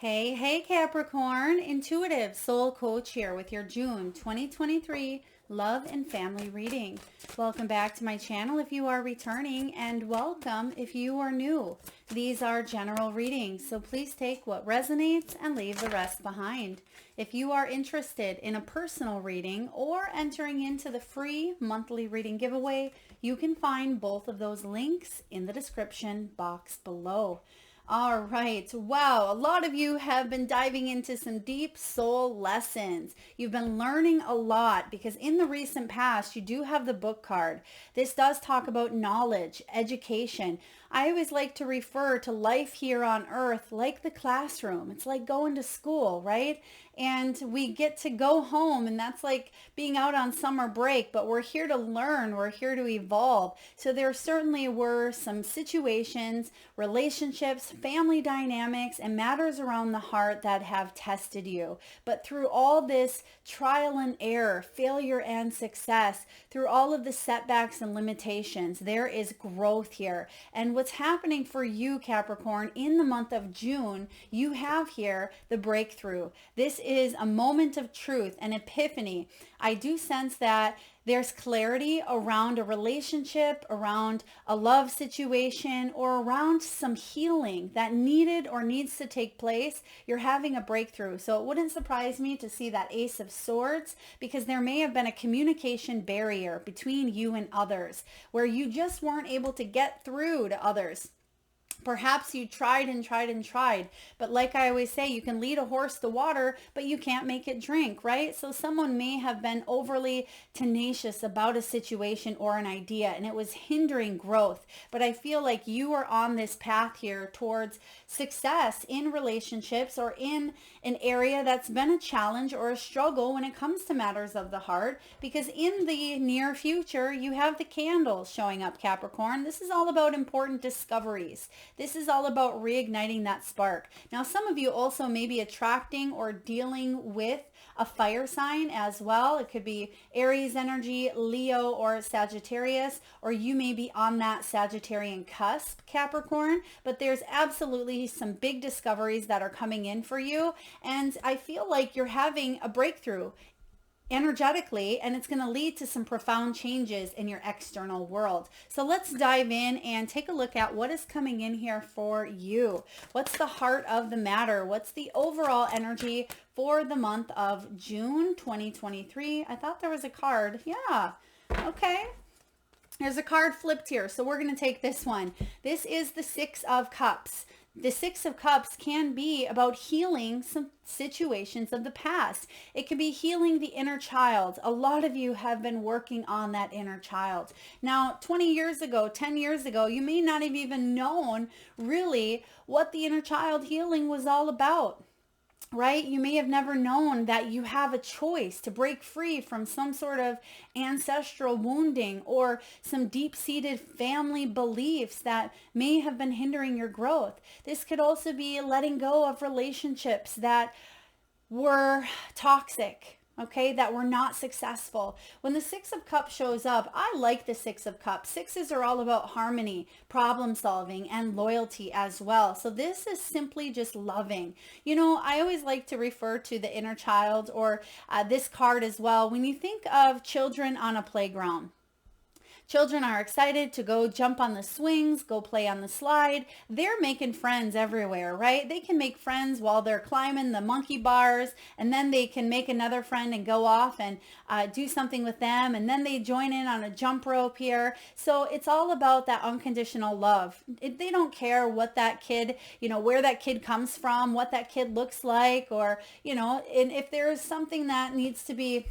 Hey, Capricorn, intuitive soul coach here with your June 2023 love and family reading. Welcome back to my channel if you are returning, and welcome if you are new. These are general readings, so please take what resonates and leave the rest behind. If you are interested in a personal reading or entering into the free monthly reading giveaway, you can find both of those links in the description box below. All right. Wow. A lot of you have been diving into some deep soul lessons. You've been learning a lot because in the recent past, you do have the book card. This does talk about knowledge, education. I always like to refer to life here on earth like the classroom. It's like going to school, right? And we get to go home, and that's like being out on summer break, but we're here to learn, we're here to evolve. So there certainly were some situations, relationships, family dynamics, and matters around the heart that have tested you. But through all this trial and error, failure and success, through all of the setbacks and limitations, there is growth here. And what's happening for you, Capricorn, in the month of June, you have here the breakthrough. This is a moment of truth, an epiphany. I do sense that there's clarity around a relationship, around a love situation, or around some healing that needed or needs to take place. You're having a breakthrough. So it wouldn't surprise me to see that Ace of Swords, because there may have been a communication barrier between you and others where you just weren't able to get through to others. Perhaps you tried and tried and tried, but like I always say, you can lead a horse to water, but you can't make it drink, right? So someone may have been overly tenacious about a situation or an idea, and it was hindering growth. But I feel like you are on this path here towards success in relationships or in an area that's been a challenge or a struggle when it comes to matters of the heart, because in the near future, you have the candles showing up, Capricorn. This is all about important discoveries. This is all about reigniting that spark. Now, some of you also may be attracting or dealing with a fire sign as well. It could be Aries energy, Leo, or Sagittarius, or you may be on that Sagittarian cusp, Capricorn, but there's absolutely some big discoveries that are coming in for you. And I feel like you're having a breakthrough energetically, and it's going to lead to some profound changes in your external world. So let's dive in and take a look at what is coming in here for you. What's the heart of the matter? What's the overall energy for the month of June 2023? I thought there was a card. Yeah. Okay. There's a card flipped here, so we're going to take this one. This is the Six of Cups. The Six of Cups can be about healing some situations of the past. It could be healing the inner child. A lot of you have been working on that inner child. Now, 20 years ago, 10 years ago, you may not have even known really what the inner child healing was all about. Right? You may have never known that you have a choice to break free from some sort of ancestral wounding or some deep-seated family beliefs that may have been hindering your growth. This could also be letting go of relationships that were toxic, okay, that were not successful. When the Six of Cups shows up, I like the Six of Cups. Sixes are all about harmony, problem solving, and loyalty as well. So this is simply just loving. You know, I always like to refer to the inner child or this card as well. When you think of children on a playground, children are excited to go jump on the swings, go play on the slide. They're making friends everywhere, right? They can make friends while they're climbing the monkey bars, and then they can make another friend and go off and do something with them, and then they join in on a jump rope here. So it's all about that unconditional love. They don't care what that kid, you know, where that kid comes from, what that kid looks like, or, you know, and if there's something that needs to be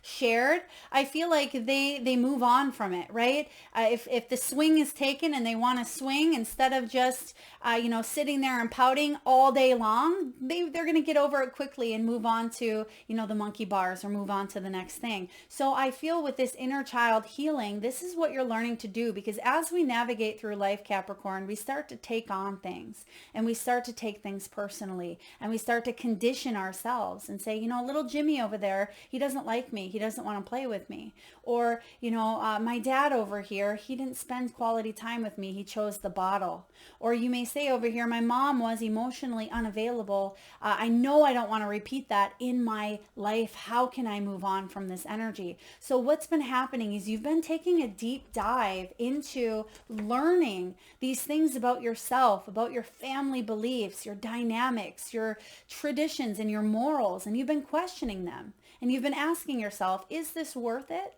shared, I feel like they move on from it, right? If the swing is taken and they want to swing instead of just you know, sitting there and pouting all day long, they're going to get over it quickly and move on to, you know, the monkey bars or move on to the next thing. So I feel with this inner child healing, this is what you're learning to do, because as we navigate through life, Capricorn, we start to take on things and we start to take things personally, and we start to condition ourselves and say, you know, little Jimmy over there, he doesn't like me. me. He doesn't want to play with me. Or, my dad over here, he didn't spend quality time with me. He chose the bottle. Or you may say over here, my mom was emotionally unavailable. I know I don't want to repeat that in my life. How can I move on from this energy? So what's been happening is you've been taking a deep dive into learning these things about yourself, about your family beliefs, your dynamics, your traditions, and your morals, and you've been questioning them. And you've been asking yourself, is this worth it?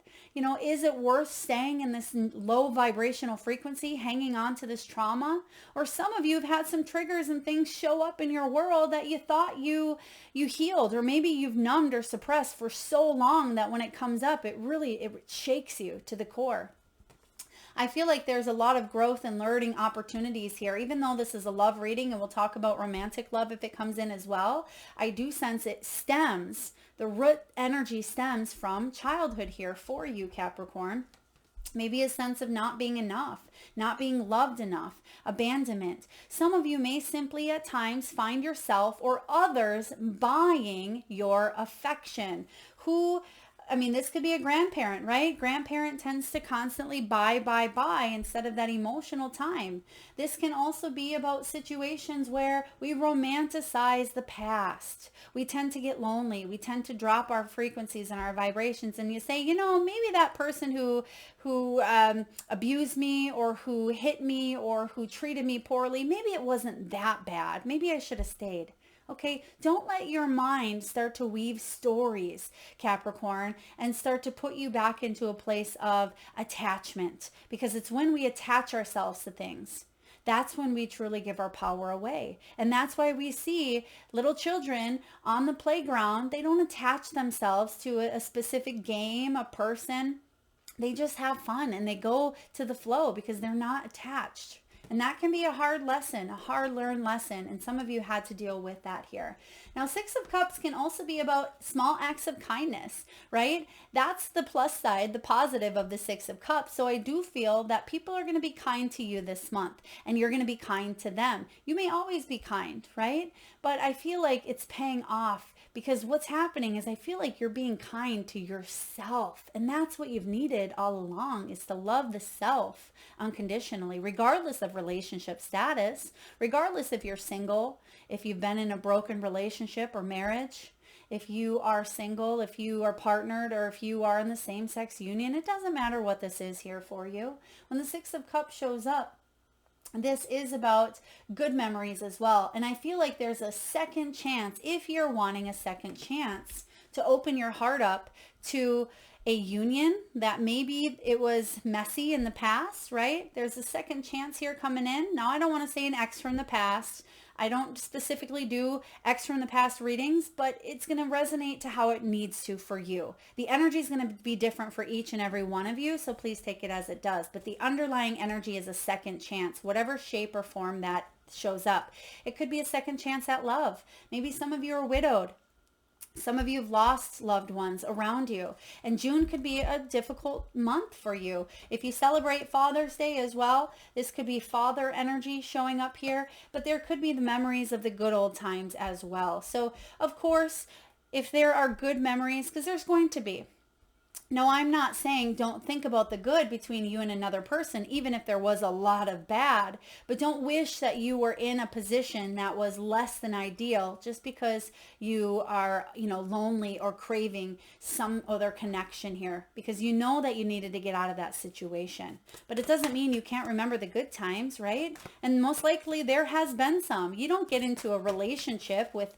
Is it worth staying in this low vibrational frequency, hanging on to this trauma? Or some of you have had some triggers and things show up in your world that you thought you healed, or maybe you've numbed or suppressed for so long that when it comes up, it shakes you to the core. I feel like there's a lot of growth and learning opportunities here. Even though this is a love reading and we'll talk about romantic love if it comes in as well, I do sense the root energy stems from childhood here for you, Capricorn. Maybe a sense of not being enough, not being loved enough, abandonment. Some of you may simply at times find yourself or others buying your affection. This could be a grandparent, right? Grandparent tends to constantly buy instead of that emotional time. This can also be about situations where we romanticize the past. We tend to get lonely. We tend to drop our frequencies and our vibrations. And you say, maybe that person who abused me or who hit me or who treated me poorly, maybe it wasn't that bad. Maybe I should have stayed. Okay, don't let your mind start to weave stories, Capricorn, and start to put you back into a place of attachment, because it's when we attach ourselves to things. That's when we truly give our power away. And that's why we see little children on the playground. They don't attach themselves to a specific game, a person. They just have fun and they go to the flow because they're not attached. And that can be a hard lesson, a hard learned lesson. And some of you had to deal with that here. Now, Six of Cups can also be about small acts of kindness, right? That's the plus side, the positive of the Six of Cups. So I do feel that people are going to be kind to you this month and you're going to be kind to them. You may always be kind, right? But I feel like it's paying off, because what's happening is I feel like you're being kind to yourself. And that's what you've needed all along, is to love the self unconditionally, regardless of relationship status, regardless if you're single, if you've been in a broken relationship or marriage, if you are single, if you are partnered, or if you are in the same-sex union. It doesn't matter what this is here for you. When the Six of Cups shows up, this is about good memories as well. And I feel like there's a second chance, if you're wanting a second chance, to open your heart up to a union that maybe it was messy in the past, right? There's a second chance here coming in. Now, I don't want to say an ex from the past. I don't specifically do ex from the past readings, but it's going to resonate to how it needs to for you. The energy is going to be different for each and every one of you, so please take it as it does. But the underlying energy is a second chance, whatever shape or form that shows up. It could be a second chance at love. Maybe some of you are widowed. Some of you have lost loved ones around you, and June could be a difficult month for you. If you celebrate Father's Day as well, this could be father energy showing up here, but there could be the memories of the good old times as well. So, of course, if there are good memories, because there's going to be. No, I'm not saying don't think about the good between you and another person, even if there was a lot of bad, but don't wish that you were in a position that was less than ideal just because you are, lonely or craving some other connection here, because you know that you needed to get out of that situation. But it doesn't mean you can't remember the good times, right? And most likely there has been some. You don't get into a relationship with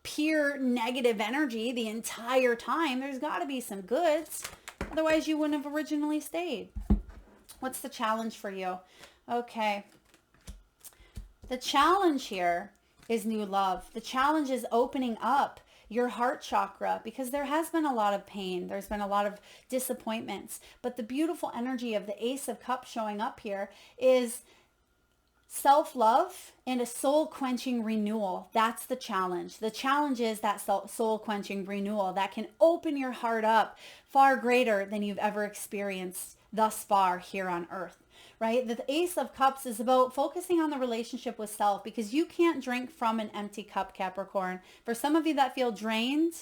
pure negative energy the entire time. There's got to be some goods. Otherwise, you wouldn't have originally stayed. What's the challenge for you? Okay. The challenge here is new love. The challenge is opening up your heart chakra, because there has been a lot of pain. There's been a lot of disappointments. But the beautiful energy of the Ace of Cups showing up here is self-love and a soul-quenching renewal. That's the challenge. The challenge is that soul-quenching renewal that can open your heart up far greater than you've ever experienced thus far here on earth, right? The Ace of Cups is about focusing on the relationship with self, because you can't drink from an empty cup, Capricorn. For some of you that feel drained,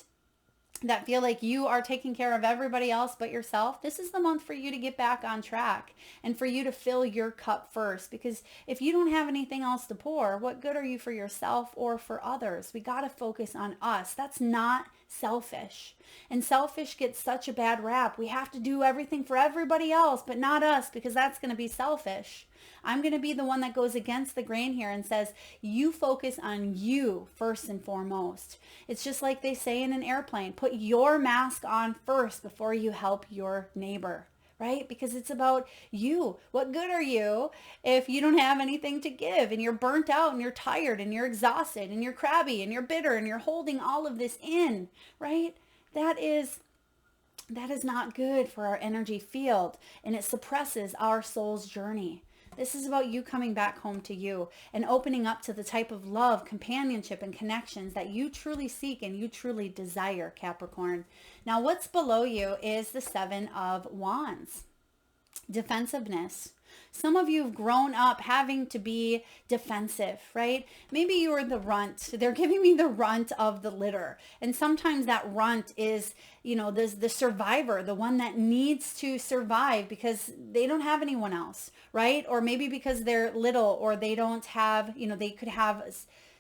that feel like you are taking care of everybody else but yourself, this is the month for you to get back on track and for you to fill your cup first. Because if you don't have anything else to pour, what good are you for yourself or for others? We got to focus on us. That's not selfish. And selfish gets such a bad rap. We have to do everything for everybody else but not us, because that's going to be selfish. I'm going to be the one that goes against the grain here and says, you focus on you first and foremost. It's just like they say in an airplane, put your mask on first before you help your neighbor, right? Because it's about you. What good are you if you don't have anything to give and you're burnt out and you're tired and you're exhausted and you're crabby and you're bitter and you're holding all of this in, right? That is not good for our energy field, and it suppresses our soul's journey. This is about you coming back home to you and opening up to the type of love, companionship, and connections that you truly seek and you truly desire, Capricorn. Now, what's below you is the Seven of Wands. Defensiveness. Some of you have grown up having to be defensive, right? Maybe you were the runt. They're giving me the runt of the litter. And sometimes that runt is, the survivor, the one that needs to survive because they don't have anyone else, right? Or maybe because they're little, or they don't have, they could have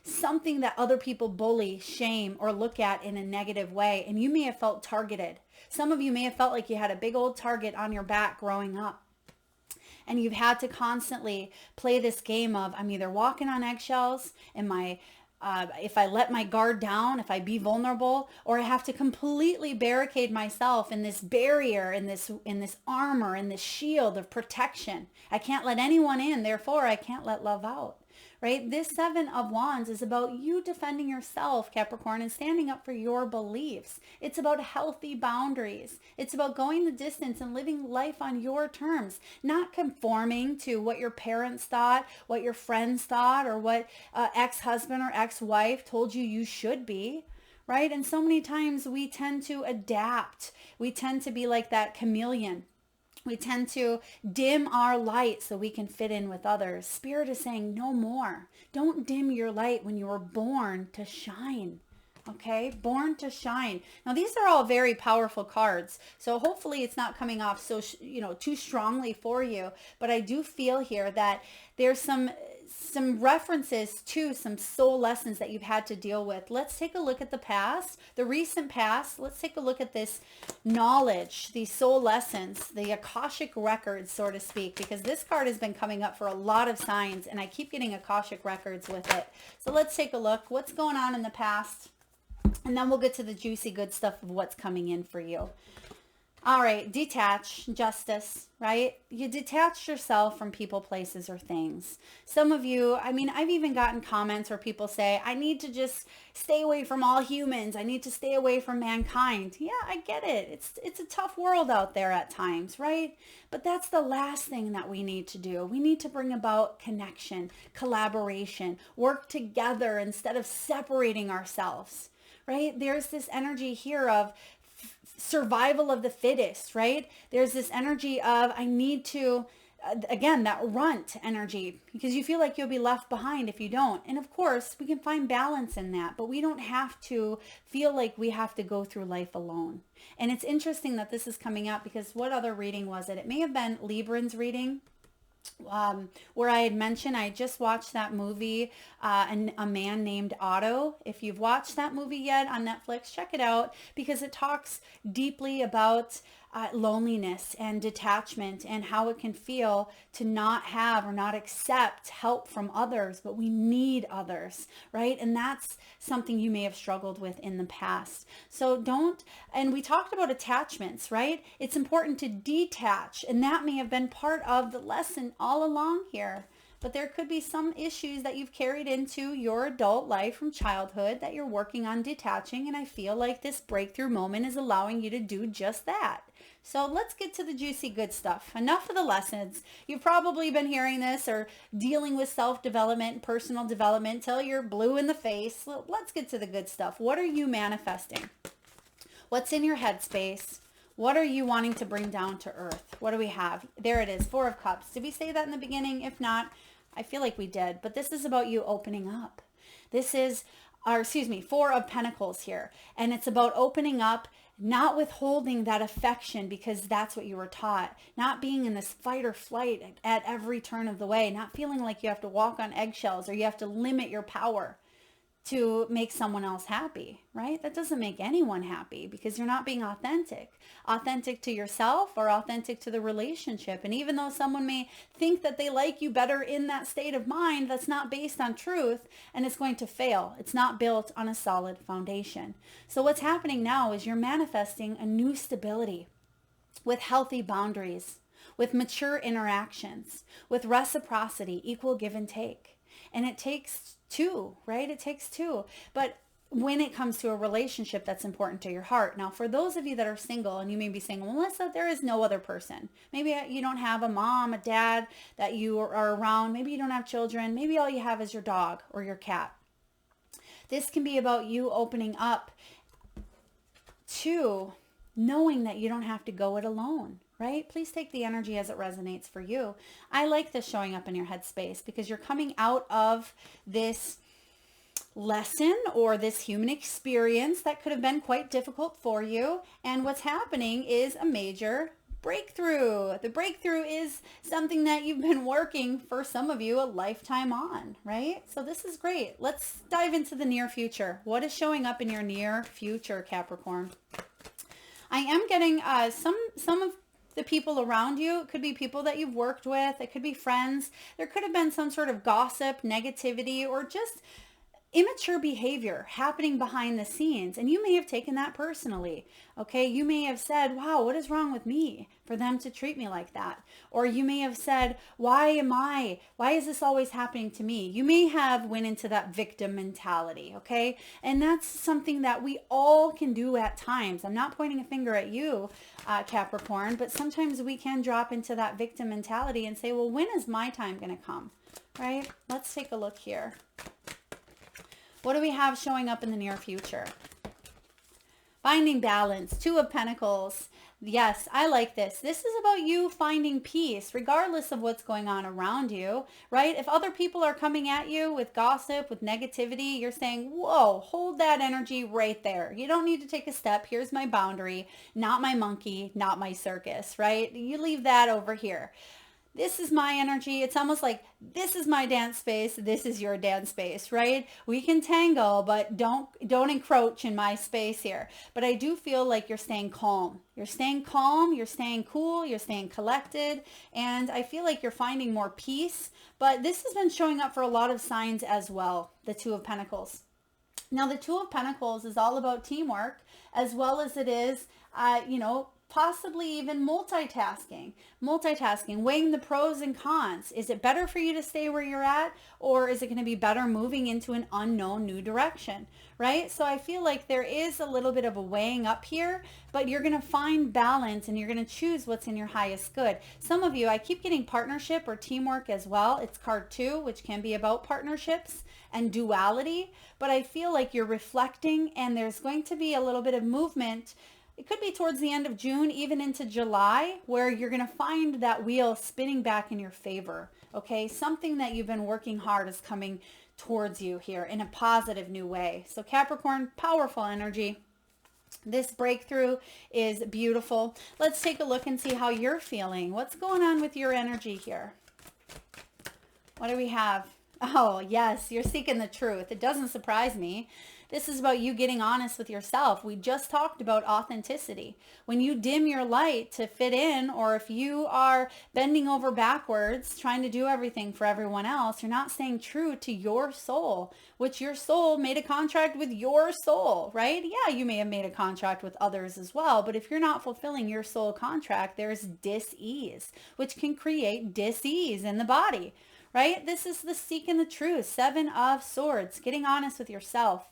something that other people bully, shame, or look at in a negative way. And you may have felt targeted. Some of you may have felt like you had a big old target on your back growing up. And you've had to constantly play this game of, I'm either walking on eggshells, if I let my guard down, if I be vulnerable, or I have to completely barricade myself in this barrier, in this armor, in this shield of protection. I can't let anyone in, therefore I can't let love out. Right? This Seven of Wands is about you defending yourself, Capricorn, and standing up for your beliefs. It's about healthy boundaries. It's about going the distance and living life on your terms, not conforming to what your parents thought, what your friends thought, or what ex-husband or ex-wife told you should be. Right? And so many times we tend to adapt. We tend to be like that chameleon. We tend to dim our light so we can fit in with others. Spirit is saying no more. Don't dim your light when you were born to shine. Okay, born to shine. Now, these are all very powerful cards. So hopefully it's not coming off so, too strongly for you. But I do feel here that there's some references to some soul lessons that you've had to deal with. Let's take a look at the past, the recent past. Let's take a look at this knowledge, these soul lessons, the Akashic records, so to speak, because this card has been coming up for a lot of signs and I keep getting Akashic records with it. So let's take a look. What's going on in the past? And then we'll get to the juicy good stuff of what's coming in for you. All right, detach, justice, right? You detach yourself from people, places, or things. Some of you, I've even gotten comments where people say, I need to just stay away from all humans. I need to stay away from mankind. Yeah, I get it. It's a tough world out there at times, right? But that's the last thing that we need to do. We need to bring about connection, collaboration, work together instead of separating ourselves, right? There's this energy here of survival of the fittest, right? There's this energy of I need to, again, that runt energy, because you feel like you'll be left behind if you don't. And of course, we can find balance in that, but we don't have to feel like we have to go through life alone. And it's interesting that this is coming up because what other reading was it? It may have been Libran's reading. Where I had mentioned I just watched that movie, A Man Named Otto. If you've watched that movie yet on Netflix, check it out because it talks deeply about loneliness and detachment and how it can feel to not have or not accept help from others, but we need others, right? And that's something you may have struggled with in the past. So and we talked about attachments, right? It's important to detach, and that may have been part of the lesson all along here. But there could be some issues that you've carried into your adult life from childhood that you're working on detaching, and I feel like this breakthrough moment is allowing you to do just that. So let's get to the juicy good stuff. Enough of the lessons. You've probably been hearing this or dealing with self-development, personal development till you're blue in the face. Let's get to the good stuff. What are you manifesting? What's in your headspace? What are you wanting to bring down to earth? What do we have? There it is, Four of Cups. Did we say that in the beginning? If not, I feel like we did. But this is about you opening up. This is or excuse me, Four of Pentacles here. And it's about opening up, not withholding that affection because that's what you were taught, not being in this fight or flight at every turn of the way, not feeling like you have to walk on eggshells or you have to limit your power to make someone else happy, right? That doesn't make anyone happy because you're not being authentic to yourself or authentic to the relationship. And even though someone may think that they like you better in that state of mind, that's not based on truth and it's going to fail. It's not built on a solid foundation. So what's happening now is you're manifesting a new stability with healthy boundaries, with mature interactions, with reciprocity, equal give and take. And it takes two, right? It takes two. But when it comes to a relationship that's important to your heart. Now, for those of you that are single and you may be saying, well, Melissa, there is no other person. Maybe you don't have a mom, a dad that you are around. Maybe you don't have children. Maybe all you have is your dog or your cat. This can be about you opening up to knowing that you don't have to go it alone. Right? Please take the energy as it resonates for you. I like this showing up in your headspace because you're coming out of this lesson or this human experience that could have been quite difficult for you. And what's happening is a major breakthrough. The breakthrough is something that you've been working for some of you a lifetime on, right? So this is great. Let's dive into the near future. What is showing up in your near future, Capricorn? I am getting some of the people around you. It could be people that you've worked with. It could be friends. There could have been some sort of gossip, negativity, or just immature behavior happening behind the scenes. And you may have taken that personally. Okay. You may have said, wow, what is wrong with me for them to treat me like that? Or you may have said, why is this always happening to me? You may have went into that victim mentality. Okay. And that's something that we all can do at times. I'm not pointing a finger at you, Capricorn, but sometimes we can drop into that victim mentality and say, well, when is my time going to come? Right? Let's take a look here. What do we have showing up in the near future? Finding balance, Two of Pentacles. Yes, I like this. This is about you finding peace, regardless of what's going on around you, right? If other people are coming at you with gossip, with negativity, you're saying, whoa, hold that energy right there. You don't need to take a step. Here's my boundary, not my monkey, not my circus, right? You leave that over here. This is my energy. It's almost like this is my dance space. This is your dance space, right? We can tangle, but don't encroach in my space here. But I do feel like you're staying calm. You're staying calm. You're staying cool. You're staying collected. And I feel like you're finding more peace. But this has been showing up for a lot of signs as well, the Two of Pentacles. Now, the Two of Pentacles is all about teamwork as well as it is, possibly even multitasking, weighing the pros and cons. Is it better for you to stay where you're at, or is it going to be better moving into an unknown new direction, right? So I feel like there is a little bit of a weighing up here, but you're going to find balance and you're going to choose what's in your highest good. Some of you, I keep getting partnership or teamwork as well. It's card 2, which can be about partnerships and duality, but I feel like you're reflecting and there's going to be a little bit of movement. It could be towards the end of June, even into July, where you're going to find that wheel spinning back in your favor. Okay. Something that you've been working hard is coming towards you here in a positive new way. So Capricorn, powerful energy. This breakthrough is beautiful. Let's take a look and see how you're feeling. What's going on with your energy here? What do we have? Oh, yes, you're seeking the truth. It doesn't surprise me. This is about you getting honest with yourself. We just talked about authenticity. When you dim your light to fit in, or if you are bending over backwards, trying to do everything for everyone else, you're not staying true to your soul, which your soul made a contract with your soul, right? Yeah, you may have made a contract with others as well, but if you're not fulfilling your soul contract, there's dis-ease, which can create dis-ease in the body, right? This is the seeking the truth, 7 of Swords, getting honest with yourself.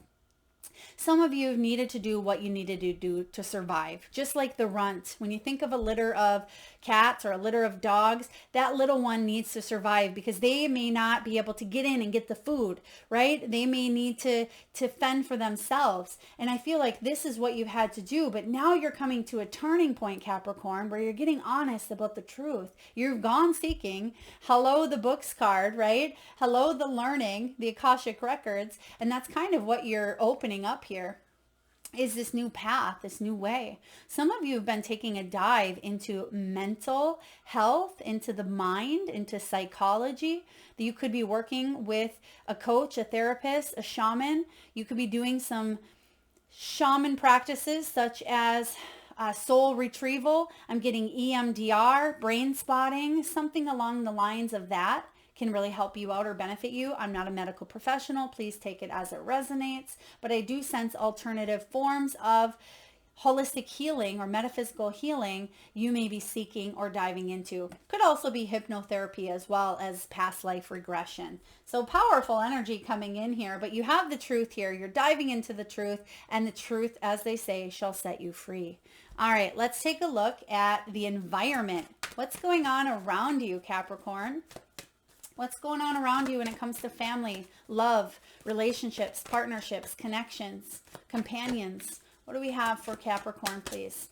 Some of you have needed to do what you needed to do to survive. Just like the runt. When you think of a litter of cats or a litter of dogs, that little one needs to survive because they may not be able to get in and get the food, right? They may need to fend for themselves. And I feel like this is what you've had to do, but now you're coming to a turning point, Capricorn, where you're getting honest about the truth. You've gone seeking. Hello, the books card, right? Hello, the learning, the Akashic records. And that's kind of what you're opening up here, is this new path, this new way. Some of you have been taking a dive into mental health, into the mind, into psychology. You could be working with a coach, a therapist, a shaman. You could be doing some shaman practices such as soul retrieval. I'm getting EMDR, brain spotting, something along the lines of that can really help you out or benefit you. I'm not a medical professional. Please take it as it resonates. But I do sense alternative forms of holistic healing or metaphysical healing you may be seeking or diving into. Could also be hypnotherapy as well as past life regression. So powerful energy coming in here, but you have the truth here. You're diving into the truth, and the truth, as they say, shall set you free. All right, let's take a look at the environment. What's going on around you, Capricorn? What's going on around you when it comes to family, love, relationships, partnerships, connections, companions? What do we have for Capricorn, please?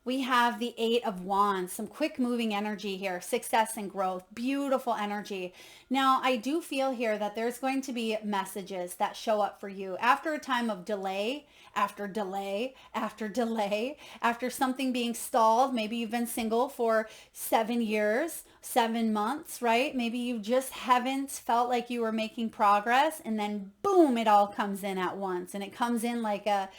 We have the Eight of Wands, some quick moving energy here, success and growth, beautiful energy. Now, I do feel here that there's going to be messages that show up for you after a time of delay, after delay, after delay, after something being stalled. Maybe you've been single for 7 years, 7 months, right? Maybe you just haven't felt like you were making progress, and then boom, it all comes in at once. And it comes in like a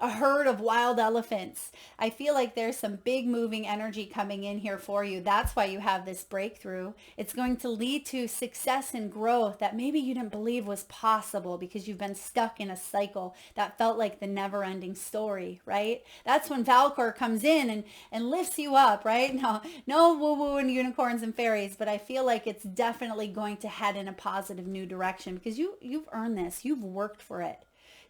herd of wild elephants. I feel like there's some big moving energy coming in here for you. That's why you have this breakthrough. It's going to lead to success and growth that maybe you didn't believe was possible because you've been stuck in a cycle that felt like the never-ending story, right? That's when Valkyr comes in and lifts you up, right? No woo-woo and unicorns and fairies, but I feel like it's definitely going to head in a positive new direction because you've earned this. You've worked for it.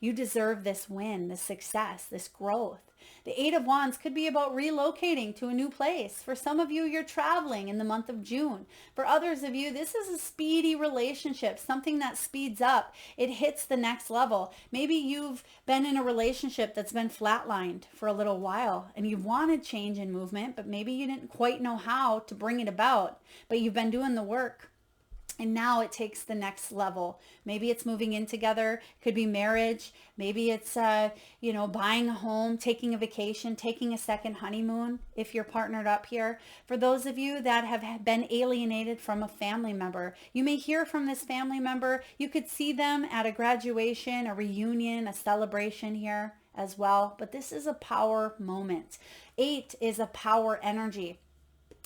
You deserve this win, this success, this growth. The Eight of Wands could be about relocating to a new place. For some of you, you're traveling in the month of June. For others of you, this is a speedy relationship, something that speeds up. It hits the next level. Maybe you've been in a relationship that's been flatlined for a little while and you've wanted change and movement, but maybe you didn't quite know how to bring it about, but you've been doing the work. And now it takes the next level. Maybe it's moving in together. Could be marriage. Maybe it's, buying a home, taking a vacation, taking a second honeymoon if you're partnered up here. For those of you that have been alienated from a family member, you may hear from this family member. You could see them at a graduation, a reunion, a celebration here as well. But this is a power moment. 8 is a power energy.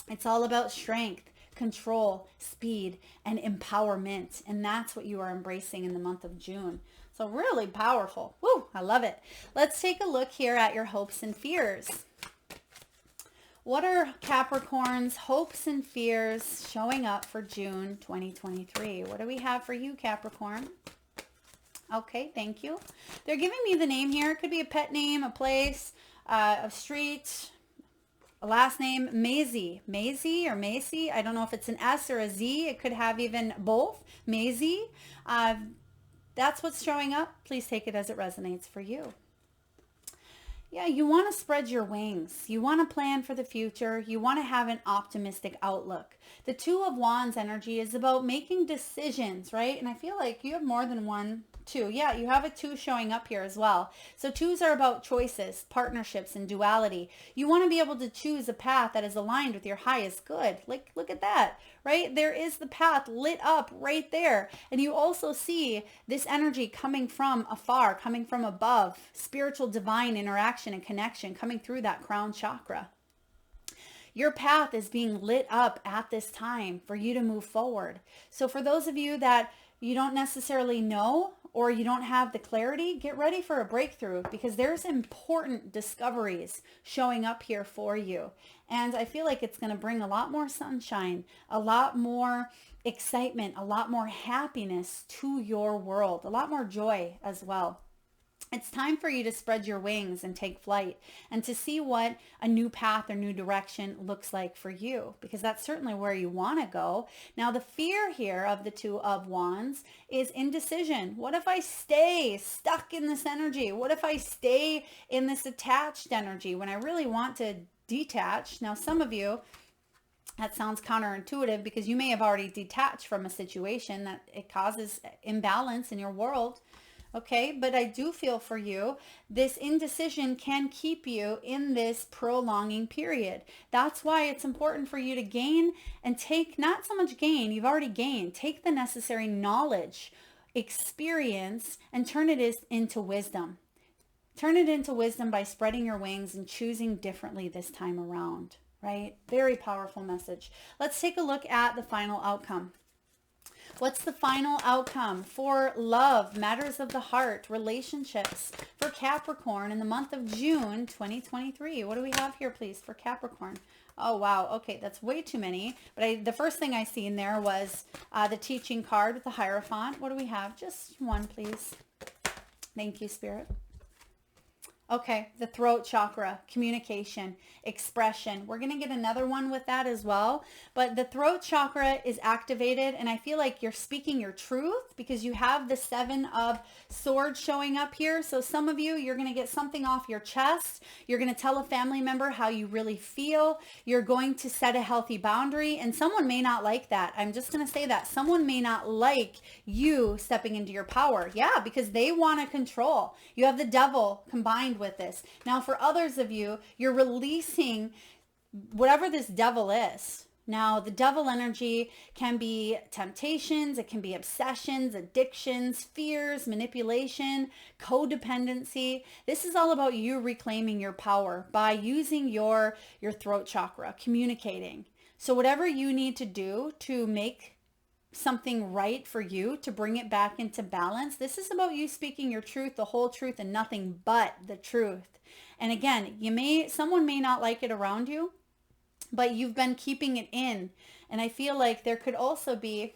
It's all about strength, control, speed, and empowerment. And that's what you are embracing in the month of June. So really powerful. Woo, I love it. Let's take a look here at your hopes and fears. What are Capricorn's hopes and fears showing up for June 2023? What do we have for you, Capricorn? Okay, thank you. They're giving me the name here. It could be a pet name, a place, a street, a last name, Maisie or Macy. I don't know if it's an S or a Z. It could have even both. Maisie. That's what's showing up. Please take it as it resonates for you. Yeah, you want to spread your wings. You want to plan for the future. You want to have an optimistic outlook. The Two of Wands energy is about making decisions, right? And I feel like you have more than one. 2. Yeah, you have a 2 showing up here as well. So 2s are about choices, partnerships, and duality. You want to be able to choose a path that is aligned with your highest good. Like, look at that, right? There is the path lit up right there. And you also see this energy coming from afar, coming from above, spiritual divine interaction and connection coming through that crown chakra. Your path is being lit up at this time for you to move forward. So for those of you that you don't necessarily know or you don't have the clarity, get ready for a breakthrough, because there's important discoveries showing up here for you. And I feel like it's going to bring a lot more sunshine, a lot more excitement, a lot more happiness to your world, a lot more joy as well. It's time for you to spread your wings and take flight, and to see what a new path or new direction looks like for you, because that's certainly where you want to go. Now, the fear here of the Two of Wands is indecision. What if I stay stuck in this energy? What if I stay in this attached energy when I really want to detach? Now, some of you, that sounds counterintuitive, because you may have already detached from a situation that it causes imbalance in your world. Okay, but I do feel for you, this indecision can keep you in this prolonging period. That's why it's important for you to gain and take, not so much gain, you've already gained, take the necessary knowledge, experience, and turn it into wisdom. Turn it into wisdom by spreading your wings and choosing differently this time around, right? Very powerful message. Let's take a look at the final outcome. What's the final outcome for love, matters of the heart, relationships for Capricorn in the month of June 2023? What do we have here, please, for Capricorn? Oh, wow. Okay, that's way too many. But the first thing I see in there was the teaching card with the Hierophant. What do we have? Just one, please. Thank you, Spirit. Okay, the throat chakra, communication, expression. We're going to get another one with that as well. But the throat chakra is activated, and I feel like you're speaking your truth, because you have the Seven of Swords showing up here. So some of you, you're going to get something off your chest. You're going to tell a family member how you really feel. You're going to set a healthy boundary, and someone may not like that. I'm just going to say that. Someone may not like you stepping into your power. Yeah, because they want to control. You have the devil combined with this. Now, for others of you, you're releasing whatever this devil is. Now, the devil energy can be temptations, it can be obsessions, addictions, fears, manipulation, codependency. This is all about you reclaiming your power by using your throat chakra, communicating. So whatever you need to do to make something right for you, to bring it back into balance, this is about you speaking your truth, the whole truth, and nothing but the truth. And again, someone may not like it around you, but you've been keeping it in. And I feel like there could also be,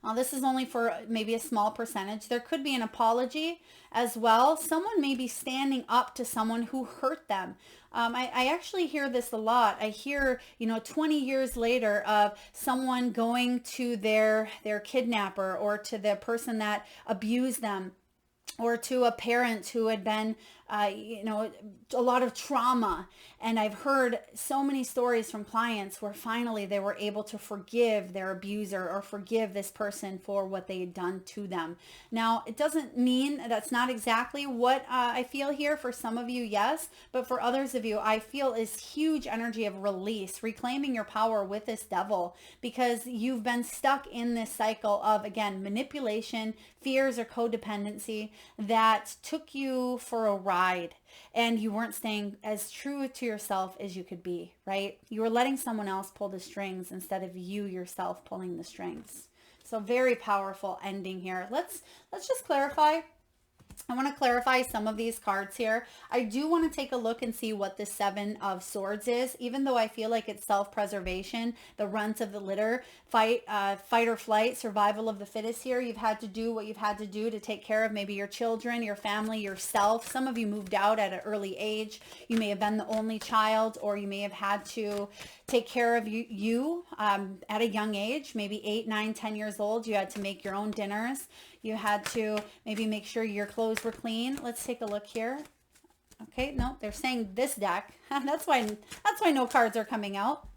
well, this is only for maybe a small percentage, there could be an apology as well. Someone may be standing up to someone who hurt them. I actually hear this a lot. I hear, 20 years later of someone going to their kidnapper, or to the person that abused them, or to a parent who had been, a lot of trauma. And I've heard so many stories from clients where finally they were able to forgive their abuser, or forgive this person for what they had done to them. Now, it doesn't mean that's not exactly what I feel here. For some of you, yes. But for others of you, I feel is huge energy of release, reclaiming your power with this devil, because you've been stuck in this cycle of, again, manipulation, fears, or codependency that took you for a ride, and you weren't staying as true to yourself as you could be, right? You were letting someone else pull the strings instead of you yourself pulling the strings. So very powerful ending here. Let's just clarify. I want to clarify some of these cards here. I do want to take a look and see what the Seven of Swords is, even though I feel like it's self-preservation, the runt of the litter, fight or flight, survival of the fittest here. You've had to do what you've had to do to take care of maybe your children, your family, yourself. Some of you moved out at an early age. You may have been the only child, or you may have had to take care of you at a young age, maybe 8, 9, 10 years old. You had to make your own dinners. You had to maybe make sure your clothes were clean. Let's take a look here. Okay, no, they're saying this deck. That's why no cards are coming out.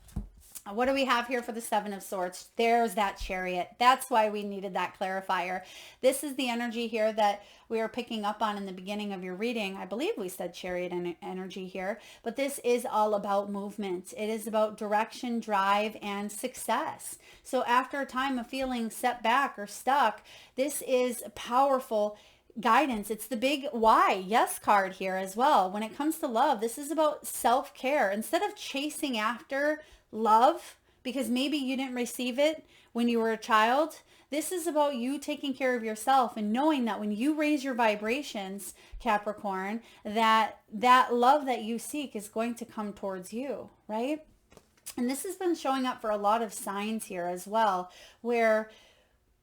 What do we have here for the Seven of Swords? There's that Chariot. That's why we needed that clarifier. This is the energy here that we are picking up on in the beginning of your reading. I believe we said Chariot energy here, but this is all about movement. It is about direction, drive, and success. So after a time of feeling set back or stuck, this is powerful guidance. It's the big why, yes card here as well. When it comes to love, this is about self-care. Instead of chasing after love, because maybe you didn't receive it when you were a child, This is about you taking care of yourself and knowing that when you raise your vibrations, Capricorn, that love that you seek is going to come towards you, right? And this has been showing up for a lot of signs here as well, where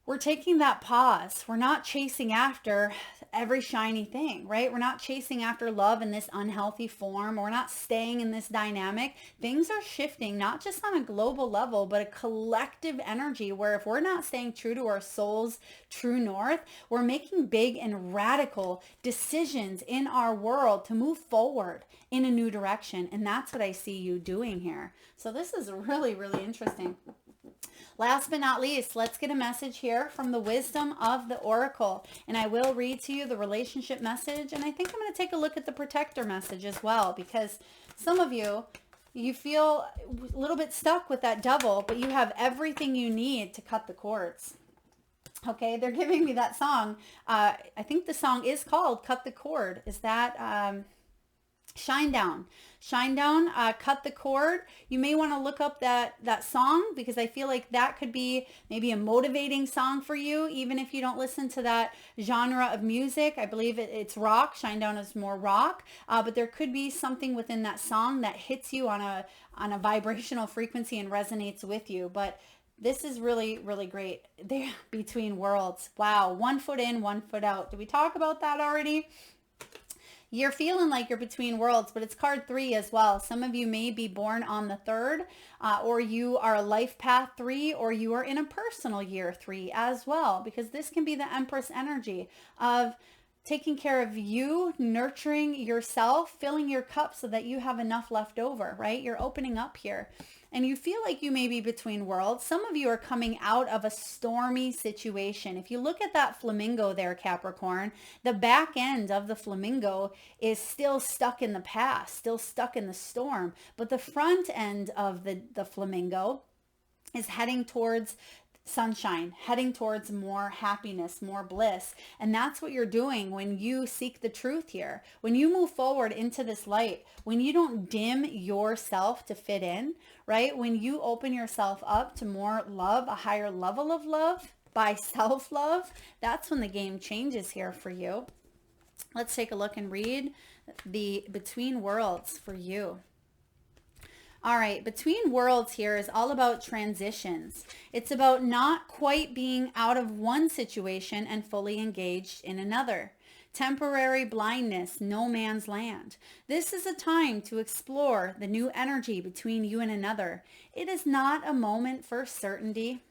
we're taking that pause. We're not chasing after every shiny thing, right? We're not chasing after love in this unhealthy form. We're not staying in this dynamic. Things are shifting, not just on a global level, but a collective energy where if we're not staying true to our soul's true north, we're making big and radical decisions in our world to move forward in a new direction. And that's what I see you doing here. So this is really, really interesting. Last but not least, let's get a message here from the wisdom of the oracle. And I will read to you the relationship message. And I think I'm going to take a look at the protector message as well, because some of you, you feel a little bit stuck with that devil, but you have everything you need to cut the cords. Okay, they're giving me that song. I think the song is called Cut the Cord. Is that... Shine Down, Cut the Cord. You may want to look up that song, because I feel like that could be maybe a motivating song for you, even if you don't listen to that genre of music. I believe it's rock. Shine Down is more rock, but there could be something within that song that hits you on a vibrational frequency and resonates with you. But this is really, really great. They're between worlds. Wow, 1 foot in, 1 foot out. Did we talk about that already? You're feeling like you're between worlds, but it's card 3 as well. Some of you may be born on the 3rd, or you are a life path 3, or you are in a personal year 3 as well, because this can be the Empress energy of taking care of you, nurturing yourself, filling your cup so that you have enough left over, right? You're opening up here. And you feel like you may be between worlds. Some of you are coming out of a stormy situation. If you look at that flamingo there, Capricorn, the back end of the flamingo is still stuck in the past, still stuck in the storm. But the front end of the flamingo is heading towards sunshine, heading towards more happiness, more bliss. And that's what you're doing when you seek the truth here. When you move forward into this light, when you don't dim yourself to fit in, right? When you open yourself up to more love, a higher level of love by self-love, that's when the game changes here for you. Let's take a look and read the Between Worlds for you. All right, Between Worlds here is all about transitions. It's about not quite being out of one situation and fully engaged in another. Temporary blindness, no man's land. This is a time to explore the new energy between you and another. It is not a moment for certainty,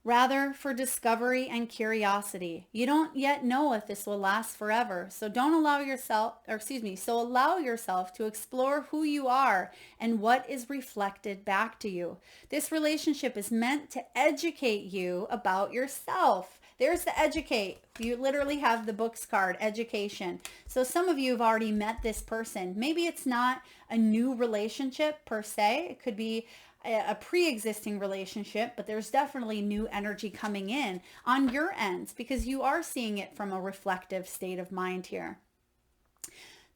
rather for discovery and curiosity. You don't yet know if this will last forever, so allow yourself to explore who you are and what is reflected back to you. This relationship is meant to educate you about yourself. There's the educate. You literally have the books card, education. So some of you have already met this person. Maybe it's not a new relationship per se. It could be a pre-existing relationship, but there's definitely new energy coming in on your end because you are seeing it from a reflective state of mind here.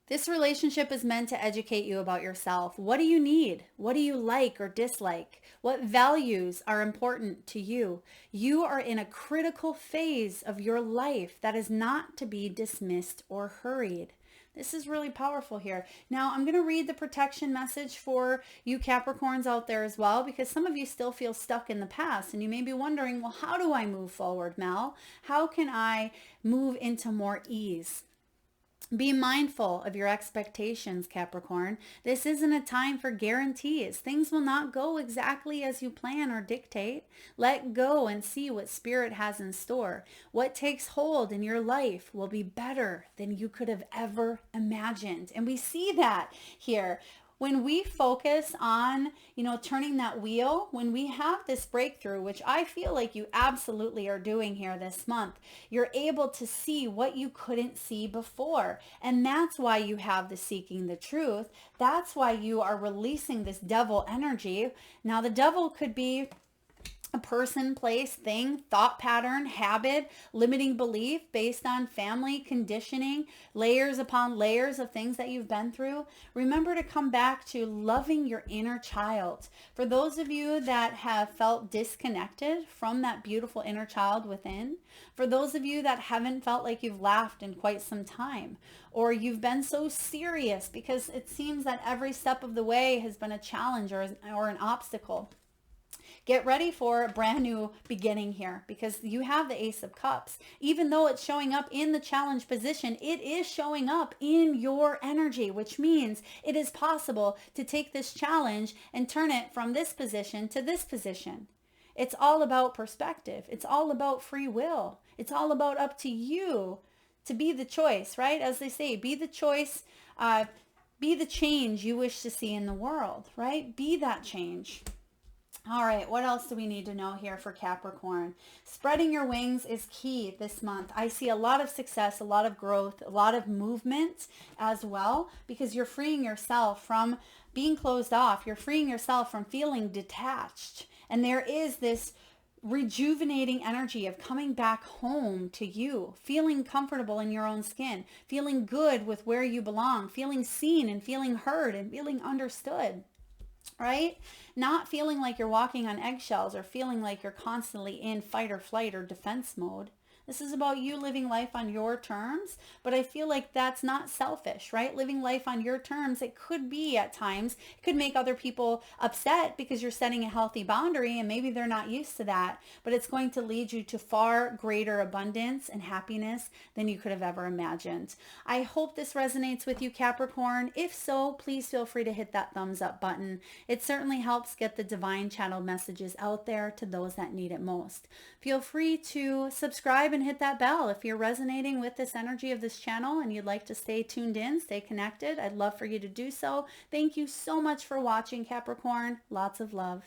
This relationship is meant to educate you about yourself. What do you need? What do you like or dislike? What values are important to you? You are in a critical phase of your life that is not to be dismissed or hurried. This is really powerful here. Now, I'm going to read the protection message for you Capricorns out there as well, because some of you still feel stuck in the past and you may be wondering, well, how do I move forward, Mel? How can I move into more ease? Be mindful of your expectations, Capricorn. This isn't a time for guarantees. Things will not go exactly as you plan or dictate. Let go and see what Spirit has in store. What takes hold in your life will be better than you could have ever imagined. And we see that here. When we focus on, turning that wheel, when we have this breakthrough, which I feel like you absolutely are doing here this month, you're able to see what you couldn't see before. And that's why you have the seeking the truth. That's why you are releasing this devil energy. Now, the devil could be a person, place, thing, thought pattern, habit, limiting belief based on family conditioning, layers upon layers of things that you've been through, remember to come back to loving your inner child. For those of you that have felt disconnected from that beautiful inner child within, for those of you that haven't felt like you've laughed in quite some time, or you've been so serious because it seems that every step of the way has been a challenge or an obstacle, get ready for a brand new beginning here, because you have the Ace of Cups. Even though it's showing up in the challenge position, it is showing up in your energy, which means it is possible to take this challenge and turn it from this position to this position. It's all about perspective. It's all about free will. It's all about up to you to be the choice, right? As they say, be the choice, be the change you wish to see in the world, right? Be that change. All right, what else do we need to know here for Capricorn? Spreading your wings is key this month. I see a lot of success, a lot of growth, a lot of movement as well, because you're freeing yourself from being closed off. You're freeing yourself from feeling detached. And there is this rejuvenating energy of coming back home to you, feeling comfortable in your own skin, feeling good with where you belong, feeling seen and feeling heard and feeling understood. Right? Not feeling like you're walking on eggshells or feeling like you're constantly in fight or flight or defense mode. This is about you living life on your terms, but I feel like that's not selfish, right? Living life on your terms, it could be at times, it could make other people upset because you're setting a healthy boundary and maybe they're not used to that, but it's going to lead you to far greater abundance and happiness than you could have ever imagined. I hope this resonates with you, Capricorn. If so, please feel free to hit that thumbs up button. It certainly helps get the divine channel messages out there to those that need it most. Feel free to subscribe and hit that bell if you're resonating with this energy of this channel and you'd like to stay tuned in, stay connected. I'd love for you to do so. Thank you so much for watching, Capricorn. Lots of love.